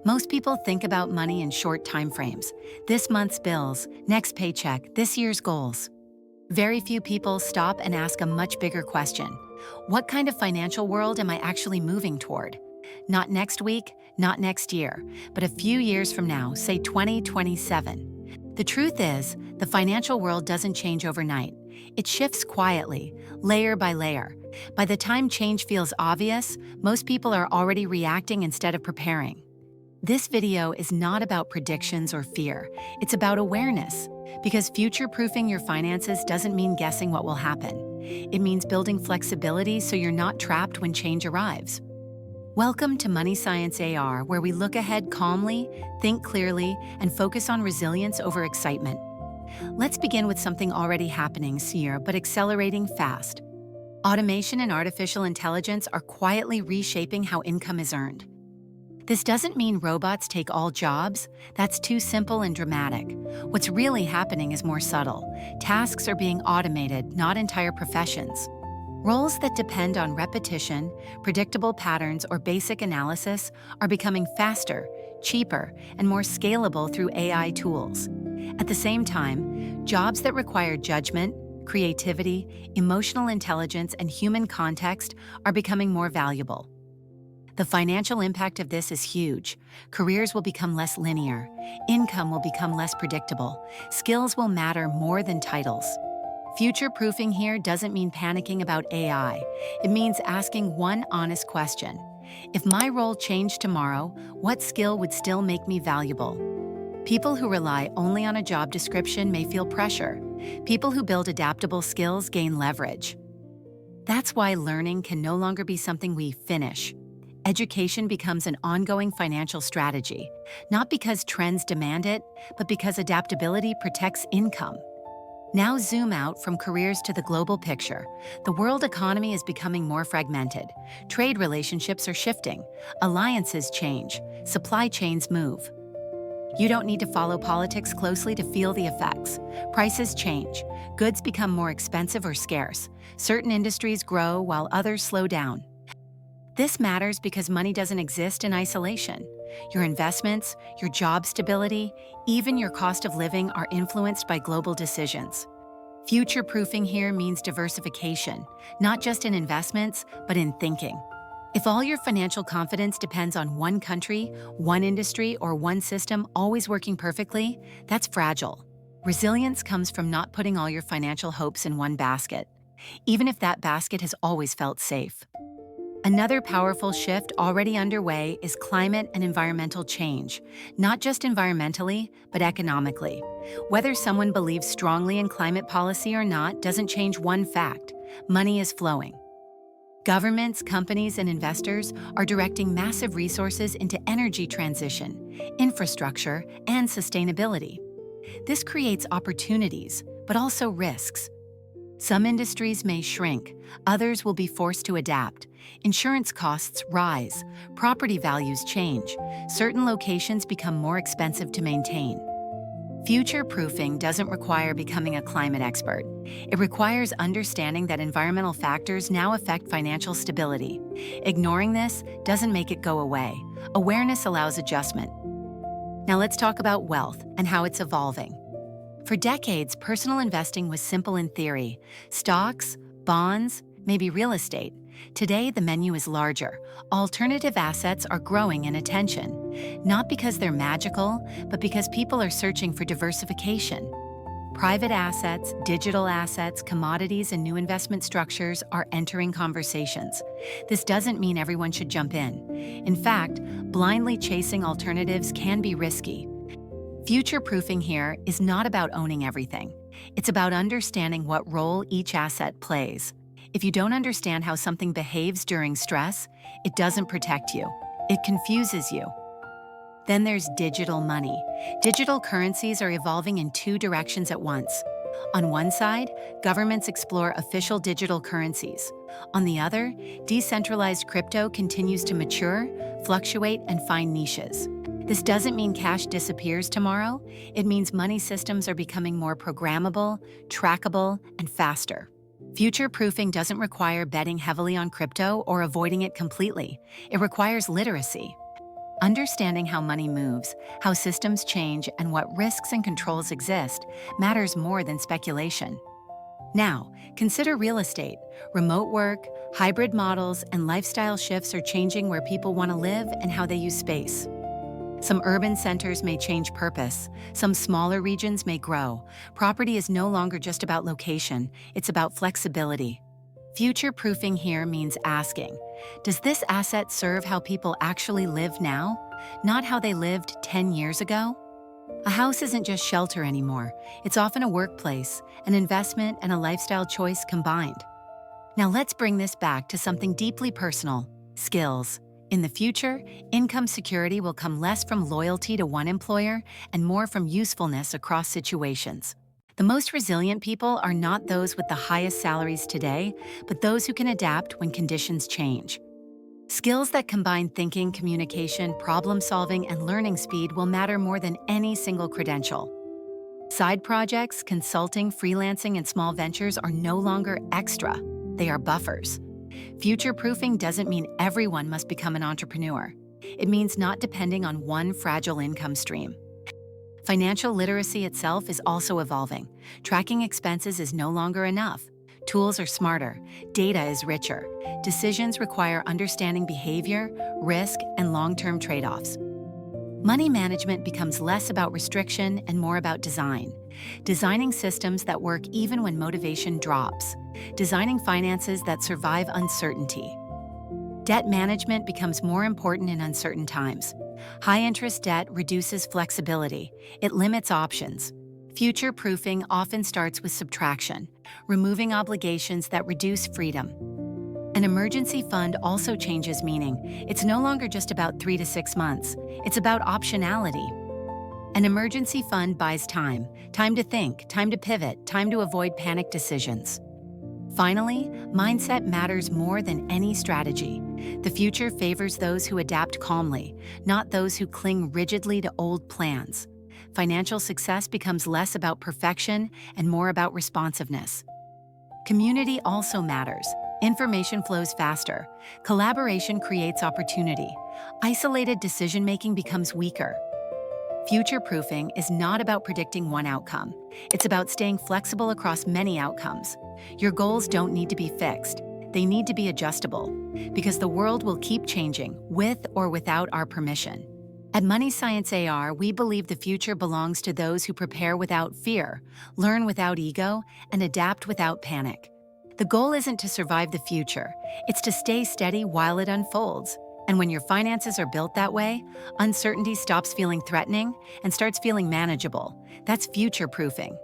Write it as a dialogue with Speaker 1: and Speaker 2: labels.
Speaker 1: Most people think about money in short time frames. This month's bills, next paycheck, this year's goals. Very few people stop and ask a much bigger question. What kind of financial world am I actually moving toward? Not next week, not next year, but a few years from now, say 2027. The truth is, the financial world doesn't change overnight. It shifts quietly, layer by layer. By the time change feels obvious, most people are already reacting instead of preparing. This video is not about predictions or fear. It's about awareness. Because future-proofing your finances doesn't mean guessing what will happen. It means building flexibility so you're not trapped when change arrives. Welcome to Money Science AR, where we look ahead calmly, think clearly, and focus on resilience over excitement. Let's begin with something already happening here, but accelerating fast. Automation and artificial intelligence are quietly reshaping how income is earned. This doesn't mean robots take all jobs. That's too simple and dramatic. What's really happening is more subtle. Tasks are being automated, not entire professions. Roles that depend on repetition, predictable patterns, or basic analysis are becoming faster, cheaper, and more scalable through AI tools. At the same time, jobs that require judgment, creativity, emotional intelligence, and human context are becoming more valuable. The financial impact of this is huge. Careers will become less linear. Income will become less predictable. Skills will matter more than titles. Future-proofing here doesn't mean panicking about AI. It means asking one honest question. If my role changed tomorrow, what skill would still make me valuable? People who rely only on a job description may feel pressure. People who build adaptable skills gain leverage. That's why learning can no longer be something we finish. Education becomes an ongoing financial strategy, not because trends demand it, but because adaptability protects income. Now zoom out from careers to the global picture. The world economy is becoming more fragmented. Trade relationships are shifting. Alliances change. Supply chains move. You don't need to follow politics closely to feel the effects. Prices change. Goods become more expensive or scarce. Certain industries grow while others slow down. This matters because money doesn't exist in isolation. Your investments, your job stability, even your cost of living are influenced by global decisions. Future-proofing here means diversification, not just in investments, but in thinking. If all your financial confidence depends on one country, one industry, or one system always working perfectly, that's fragile. Resilience comes from not putting all your financial hopes in one basket, even if that basket has always felt safe. Another powerful shift already underway is climate and environmental change, not just environmentally, but economically. Whether someone believes strongly in climate policy or not doesn't change one fact: money is flowing. Governments, companies, and investors are directing massive resources into energy transition, infrastructure, and sustainability. This creates opportunities, but also risks. Some industries may shrink, others will be forced to adapt. Insurance costs rise, property values change, certain locations become more expensive to maintain. Future-proofing doesn't require becoming a climate expert. It requires understanding that environmental factors now affect financial stability. Ignoring this doesn't make it go away. Awareness allows adjustment. Now let's talk about wealth and how it's evolving. For decades, personal investing was simple in theory. Stocks, bonds, maybe real estate. Today, the menu is larger. Alternative assets are growing in attention, not because they're magical, but because people are searching for diversification. Private assets, digital assets, commodities, and new investment structures are entering conversations. This doesn't mean everyone should jump in. In fact, blindly chasing alternatives can be risky. Future-proofing here is not about owning everything. It's about understanding what role each asset plays. If you don't understand how something behaves during stress, it doesn't protect you. It confuses you. Then there's digital money. Digital currencies are evolving in two directions at once. On one side, governments explore official digital currencies. On the other, decentralized crypto continues to mature, fluctuate, and find niches. This doesn't mean cash disappears tomorrow. It means money systems are becoming more programmable, trackable, and faster. Future-proofing doesn't require betting heavily on crypto or avoiding it completely. It requires literacy. Understanding how money moves, how systems change, and what risks and controls exist matters more than speculation. Now, consider real estate. Remote work, hybrid models, and lifestyle shifts are changing where people want to live and how they use space. Some urban centers may change purpose, some smaller regions may grow. Property is no longer just about location, it's about flexibility. Future-proofing here means asking, does this asset serve how people actually live now, not how they lived 10 years ago? A house isn't just shelter anymore. It's often a workplace, an investment, and a lifestyle choice combined. Now let's bring this back to something deeply personal: skills. In the future, income security will come less from loyalty to one employer and more from usefulness across situations. The most resilient people are not those with the highest salaries today, but those who can adapt when conditions change. Skills that combine thinking, communication, problem-solving, and learning speed will matter more than any single credential. Side projects, consulting, freelancing, and small ventures are no longer extra. They are buffers. Future-proofing doesn't mean everyone must become an entrepreneur. It means not depending on one fragile income stream. Financial literacy itself is also evolving. Tracking expenses is no longer enough. Tools are smarter, data is richer. Decisions require understanding behavior, risk, and long-term trade-offs. Money management becomes less about restriction and more about design. Designing systems that work even when motivation drops. Designing finances that survive uncertainty. Debt management becomes more important in uncertain times. High-interest debt reduces flexibility. It limits options. Future-proofing often starts with subtraction, removing obligations that reduce freedom. An emergency fund also changes meaning. It's no longer just about 3 to 6 months. It's about optionality. An emergency fund buys time to think, time to pivot, time to avoid panic decisions. Finally, mindset matters more than any strategy. The future favors those who adapt calmly, not those who cling rigidly to old plans. Financial success becomes less about perfection and more about responsiveness. Community also matters. Information flows faster. Collaboration creates opportunity. Isolated decision-making becomes weaker. Future-proofing is not about predicting one outcome. It's about staying flexible across many outcomes. Your goals don't need to be fixed. They need to be adjustable, because the world will keep changing, with or without our permission. At Money Science AR, we believe the future belongs to those who prepare without fear, learn without ego, and adapt without panic. The goal isn't to survive the future, it's to stay steady while it unfolds. And when your finances are built that way, uncertainty stops feeling threatening and starts feeling manageable. That's future-proofing.